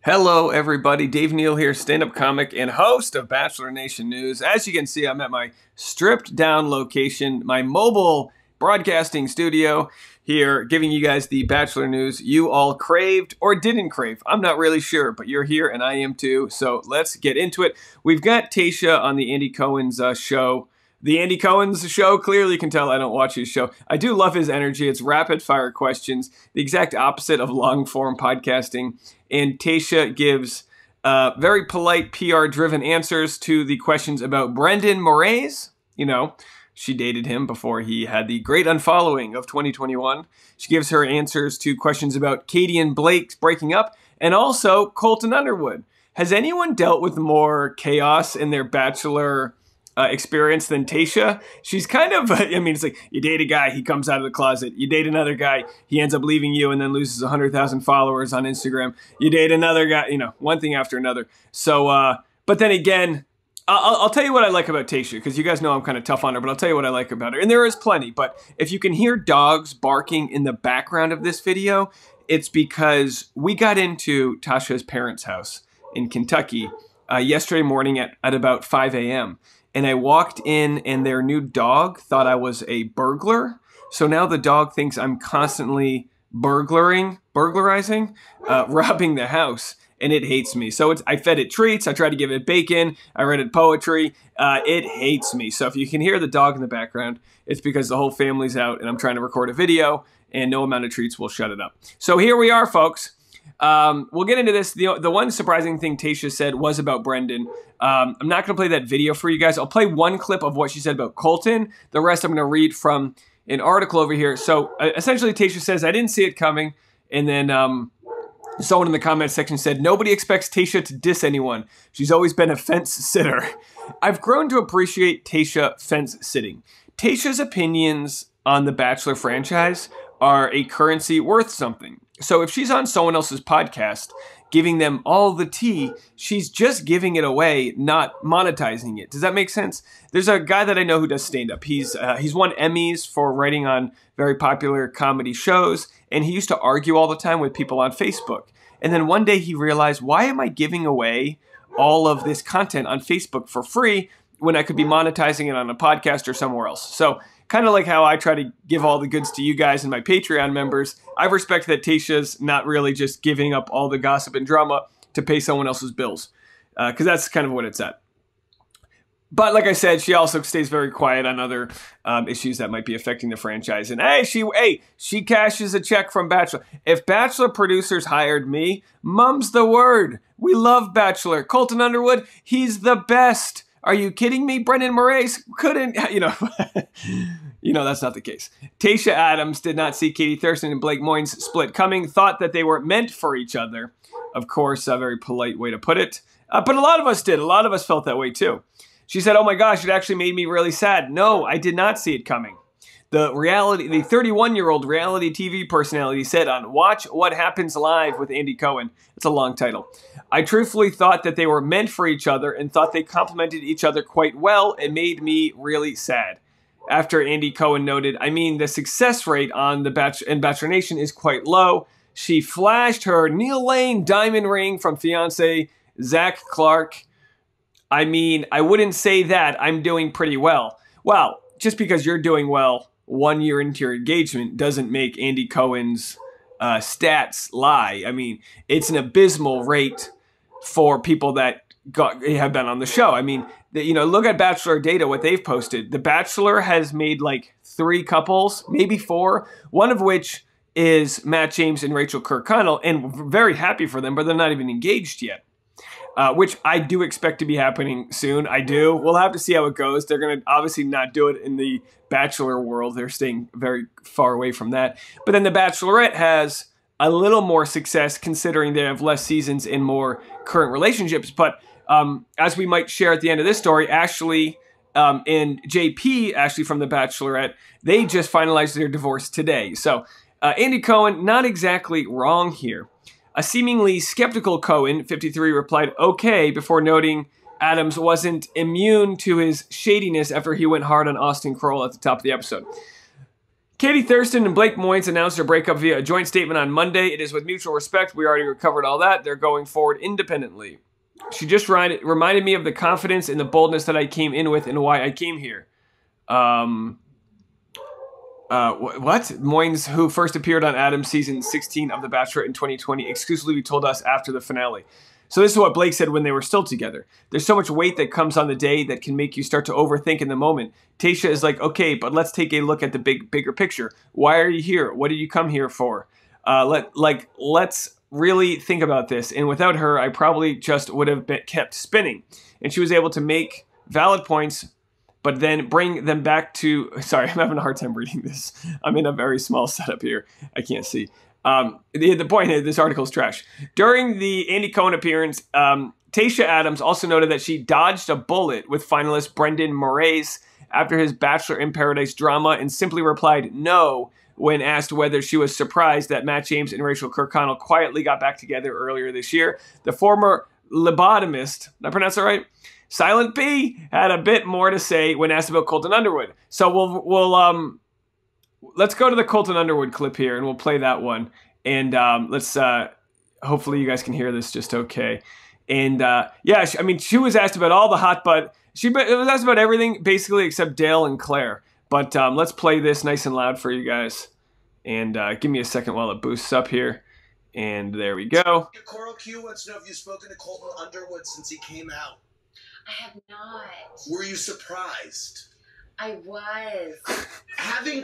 Hello, everybody. Dave Neal here, stand-up comic and host of Bachelor Nation News. As you can see, I'm at my stripped-down location, my mobile broadcasting studio here, giving you guys the Bachelor news you all craved or didn't crave. I'm not really sure, but you're here and I am too, so let's get into it. We've got Tayshia on the Andy Cohen's show. The Andy Cohen's show, clearly you can tell I don't watch his show. I do love his energy. It's rapid fire questions, the exact opposite of long form podcasting. And Tayshia gives very polite PR driven answers to the questions about Brendan Morais. You know, she dated him before he had the great unfollowing of 2021. She gives her answers to questions about Katie and Blake breaking up and also Colton Underwood. Has anyone dealt with more chaos in their Bachelor experience than Tayshia? She's kind of, I mean, it's like you date a guy, he comes out of the closet. You date another guy, he ends up leaving you and then loses 100,000 followers on Instagram. You date another guy, you know, one thing after another. So, but then again, I'll tell you what I like about Tayshia, because you guys know I'm kind of tough on her, but I'll tell you what I like about her. And there is plenty, but if you can hear dogs barking in the background of this video, it's because we got into Tasha's parents' house in Kentucky yesterday morning at about 5 a.m. And I walked in and their new dog thought I was a burglar. So now the dog thinks I'm constantly burglarizing, robbing the house. And it hates me. So I fed it treats. I tried to give it bacon. I read it poetry. It hates me. So if you can hear the dog in the background, it's because the whole family's out and I'm trying to record a video and no amount of treats will shut it up. So here we are, folks. We'll get into this. The one surprising thing Tayshia said was about Brendan. I'm not going to play that video for you guys. I'll play one clip of what she said about Colton. The rest I'm going to read from an article over here. So essentially Tayshia says, I didn't see it coming. And then someone in the comments section said, nobody expects Tayshia to diss anyone. She's always been a fence sitter. I've grown to appreciate Tayshia fence sitting. Tayshia's opinions on the Bachelor franchise are a currency worth something. So if she's on someone else's podcast, giving them all the tea, she's just giving it away, not monetizing it. Does that make sense? There's a guy that I know who does stand-up. He's won Emmys for writing on very popular comedy shows, and he used to argue all the time with people on Facebook. And then one day he realized, why am I giving away all of this content on Facebook for free when I could be monetizing it on a podcast or somewhere else? So kind of like how I try to give all the goods to you guys and my Patreon members, I respect that Tayshia's not really just giving up all the gossip and drama to pay someone else's bills, because that's kind of what it's at. But like I said, she also stays very quiet on other issues that might be affecting the franchise. And she cashes a check from Bachelor. If Bachelor producers hired me, mum's the word. We love Bachelor. Colton Underwood, he's the best. Are you kidding me? Brendan Morais couldn't, you know, that's not the case. Tayshia Adams did not see Katie Thurston and Blake Moynes split coming, thought that they were meant for each other. Of course, a very polite way to put it. But a lot of us did. A lot of us felt that way too. She said, oh my gosh, it actually made me really sad. No, I did not see it coming. The 31-year-old reality TV personality said on Watch What Happens Live with Andy Cohen, it's a long title, I truthfully thought that they were meant for each other and thought they complemented each other quite well. It made me really sad. After Andy Cohen noted, I mean, the success rate on the Bachelor Nation is quite low. She flashed her Neal Lane diamond ring from fiance Zach Clark. I mean, I wouldn't say that. I'm doing pretty well. Well, just because you're doing well 1 year into your engagement doesn't make Andy Cohen's stats lie. I mean, it's an abysmal rate for people that have been on the show. I mean, look at Bachelor data, what they've posted. The Bachelor has made like 3 couples, maybe 4, one of which is Matt James and Rachel Kirkconnell, and we're very happy for them, but they're not even engaged yet. Which I do expect to be happening soon. I do. We'll have to see how it goes. They're going to obviously not do it in the Bachelor world. They're staying very far away from that. But then the Bachelorette has a little more success considering they have less seasons and more current relationships. But as we might share at the end of this story, Ashley and JP, Ashley from the Bachelorette, they just finalized their divorce today. So Andy Cohen, not exactly wrong here. A seemingly skeptical Cohen, 53, replied, okay, before noting Adams wasn't immune to his shadiness after he went hard on Austin Kroll at the top of the episode. Katie Thurston and Blake Moynes announced their breakup via a joint statement on Monday. It is with mutual respect. We already recovered all that. They're going forward independently. She just reminded me of the confidence and the boldness that I came in with and why I came here. What? Moynes, who first appeared on Adams' season 16 of The Bachelorette in 2020, exclusively told us after the finale. So this is what Blake said when they were still together. There's so much weight that comes on the day that can make you start to overthink in the moment. Tayshia is like, okay, but let's take a look at the bigger picture. Why are you here? What did you come here for? Let's really think about this. And without her, I probably just would have kept spinning. And she was able to make valid points, but then bring them back to... Sorry, I'm having a hard time reading this. I'm in a very small setup here. I can't see. The point is, this article is trash. During the Andy Cohen appearance, Tayshia Adams also noted that she dodged a bullet with finalist Brendan Morais after his Bachelor in Paradise drama and simply replied no when asked whether she was surprised that Matt James and Rachel Kirkconnell quietly got back together earlier this year. The former lobotomist, did I pronounce that right? Silent P had a bit more to say when asked about Colton Underwood. So let's go to the Colton Underwood clip here, and we'll play that one. And let's hopefully you guys can hear this just okay. And yeah, she was asked about all the hot butt. She was asked about everything basically except Dale and Claire. But let's play this nice and loud for you guys. And give me a second while it boosts up here. And there we go. Coral Q wants to know if you've spoken to Colton Underwood since he came out. I have not. Were you surprised? I was. Having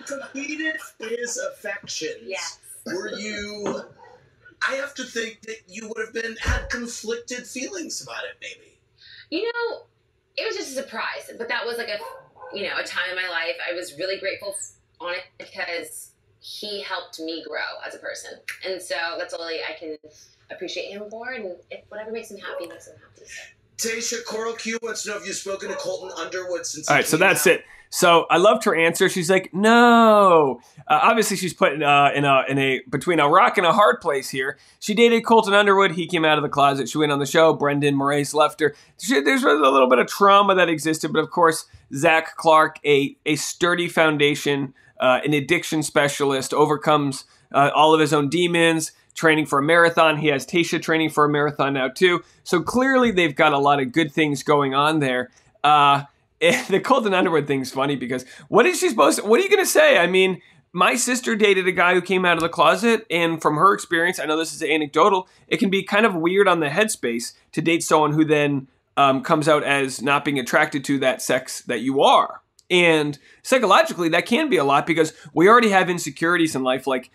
competed his affections, yes. Were you... I have to think that you would have had conflicted feelings about it, maybe. You know, it was just a surprise. But that was like a time in my life. I was really grateful on it because he helped me grow as a person. And so that's all I can appreciate him for. And if whatever makes him happy, makes him happy. Tasha, Coral Q wants to know if you've spoken to Colton Underwood since... All right, so that's it. So I loved her answer. She's like, no. Obviously, she's put between a rock and a hard place here. She dated Colton Underwood. He came out of the closet. She went on the show. Brendan Morais left her. There's a little bit of trauma that existed, but of course, Zach Clark, a sturdy foundation, an addiction specialist, overcomes all of his own demons. Training for a marathon. He has Tayshia training for a marathon now too. So clearly they've got a lot of good things going on there. The Colton Underwood thing's funny because what are you going to say? I mean, my sister dated a guy who came out of the closet, and from her experience, I know this is anecdotal, it can be kind of weird on the headspace to date someone who then comes out as not being attracted to that sex that you are. And psychologically, that can be a lot because we already have insecurities in life, like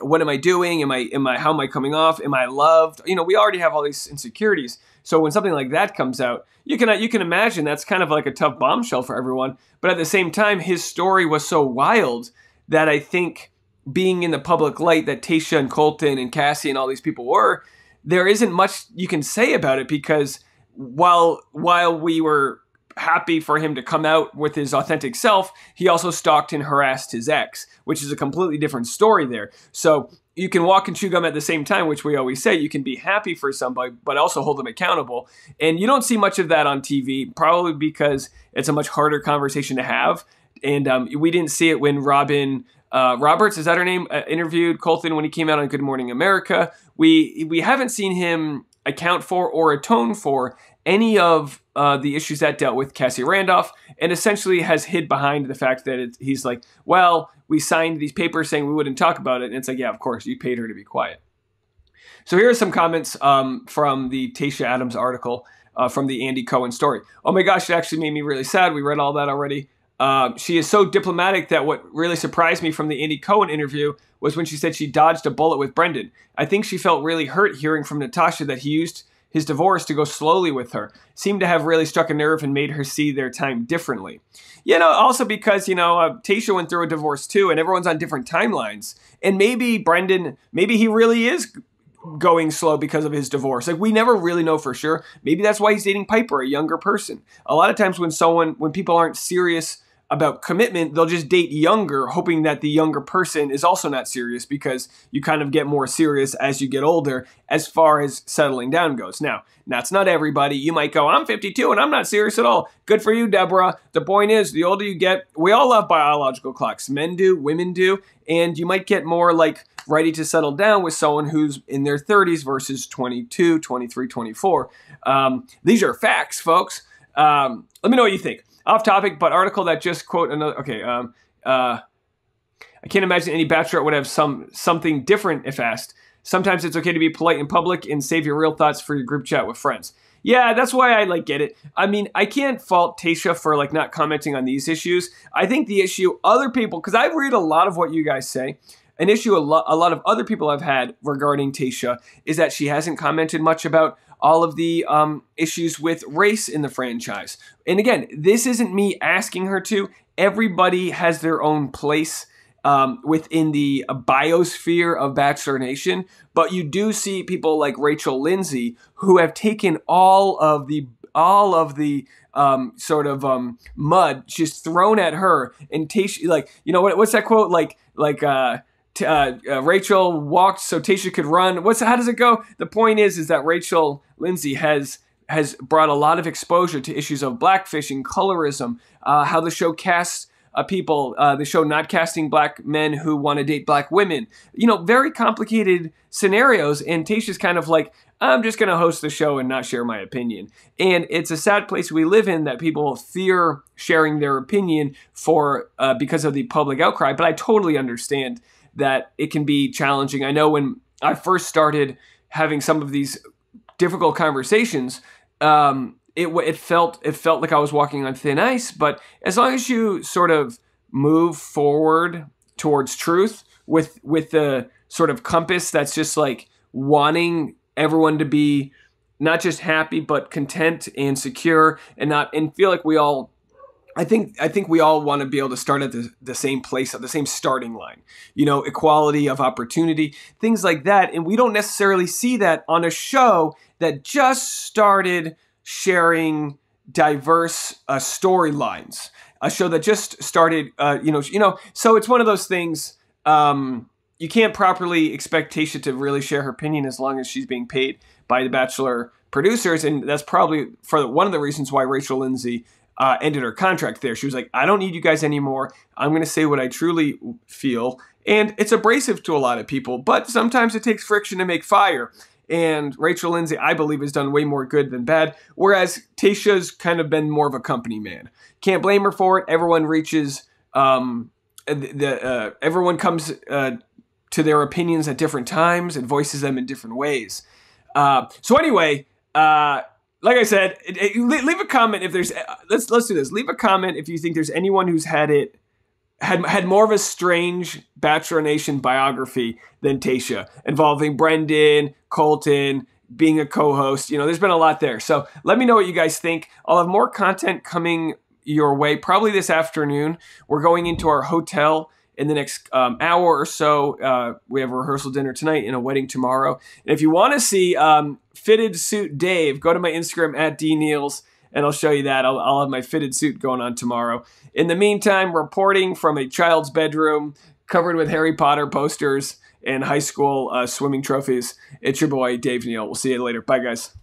what am I doing? How am I coming off? Am I loved? We already have all these insecurities. So when something like that comes out, you can imagine that's kind of like a tough bombshell for everyone. But at the same time, his story was so wild that I think being in the public light that Tayshia and Colton and Cassie and all these people were, there isn't much you can say about it because while we were happy for him to come out with his authentic self, he also stalked and harassed his ex, which is a completely different story there. So you can walk and chew gum at the same time, which we always say. You can be happy for somebody, but also hold them accountable. And you don't see much of that on TV, probably because it's a much harder conversation to have. And we didn't see it when Robin Roberts, is that her name, interviewed Colton when he came out on Good Morning America. We haven't seen him account for or atone for any of the issues that dealt with Cassie Randolph, and essentially has hid behind the fact that he's like, well, we signed these papers saying we wouldn't talk about it. And it's like, yeah, of course, you paid her to be quiet. So here are some comments from the Tayshia Adams article from the Andy Cohen story. Oh my gosh, it actually made me really sad. We read all that already. She is so diplomatic that what really surprised me from the Andy Cohen interview was when she said she dodged a bullet with Brendan. I think she felt really hurt hearing from Natasha that he used his divorce to go slowly with her. Seemed to have really struck a nerve and made her see their time differently. Also because, Tayshia went through a divorce too, and everyone's on different timelines. And maybe Brendan, maybe he really is going slow because of his divorce. Like, we never really know for sure. Maybe that's why he's dating Piper, a younger person. A lot of times when people aren't serious about commitment, they'll just date younger, hoping that the younger person is also not serious, because you kind of get more serious as you get older as far as settling down goes. Now, that's not everybody. You might go, I'm 52 and I'm not serious at all. Good for you, Deborah. The point is, the older you get, we all love biological clocks. Men do, women do, and you might get more like ready to settle down with someone who's in their 30s versus 22, 23, 24. These are facts, folks. Let me know what you think. Off topic, but article that just quote another. Okay, I can't imagine any bachelorette would have something different if asked. Sometimes it's okay to be polite in public and save your real thoughts for your group chat with friends. Yeah, that's why I get it. I mean, I can't fault Tayshia for not commenting on these issues. I think the issue other people, because I read a lot of what you guys say. An issue a lot of other people have had regarding Tayshia is that she hasn't commented much about all of the issues with race in the franchise. And again, this isn't me asking her to. Everybody has their own place within the biosphere of Bachelor Nation. But you do see people like Rachel Lindsay who have taken all of the mud just thrown at her. And Tayshia, what's that quote? Rachel walked so Tayshia could run. How does it go? The point is that Rachel Lindsay has brought a lot of exposure to issues of blackfishing, colorism, how the show casts the show not casting black men who want to date black women. Very complicated scenarios. And Tayshia's kind of like, I'm just going to host the show and not share my opinion. And it's a sad place we live in that people fear sharing their opinion because of the public outcry. But I totally understand that it can be challenging. I know when I first started having some of these difficult conversations, it felt like I was walking on thin ice. But as long as you sort of move forward towards truth with the sort of compass that's just like wanting everyone to be not just happy but content and secure and feel like we all. I think we all want to be able to start at the same place, at the same starting line. Equality of opportunity, things like that. And we don't necessarily see that on a show that just started sharing diverse storylines. A show that just started, So it's one of those things. You can't properly expect Tayshia to really share her opinion as long as she's being paid by the Bachelor producers, and that's probably one of the reasons why Rachel Lindsay ended her contract there. She was like, I don't need you guys anymore. I'm going to say what I truly feel. And it's abrasive to a lot of people, but sometimes it takes friction to make fire. And Rachel Lindsay, I believe, has done way more good than bad, whereas Tayshia's kind of been more of a company man. Can't blame her for it. Everyone reaches, everyone comes to their opinions at different times and voices them in different ways. So anyway, like I said, leave a comment if there's. Let's do this. Leave a comment if you think there's anyone who's had more of a strange Bachelor Nation biography than Tayshia, involving Brendan, Colton, being a co-host. There's been a lot there. So let me know what you guys think. I'll have more content coming your way probably this afternoon. We're going into our hotel in the next hour or so. We have a rehearsal dinner tonight and a wedding tomorrow. And if you want to see Fitted Suit Dave, go to my Instagram at dneals, and I'll show you that. I'll have my fitted suit going on tomorrow. In the meantime, reporting from a child's bedroom covered with Harry Potter posters and high school swimming trophies, it's your boy, Dave Neal. We'll see you later. Bye, guys.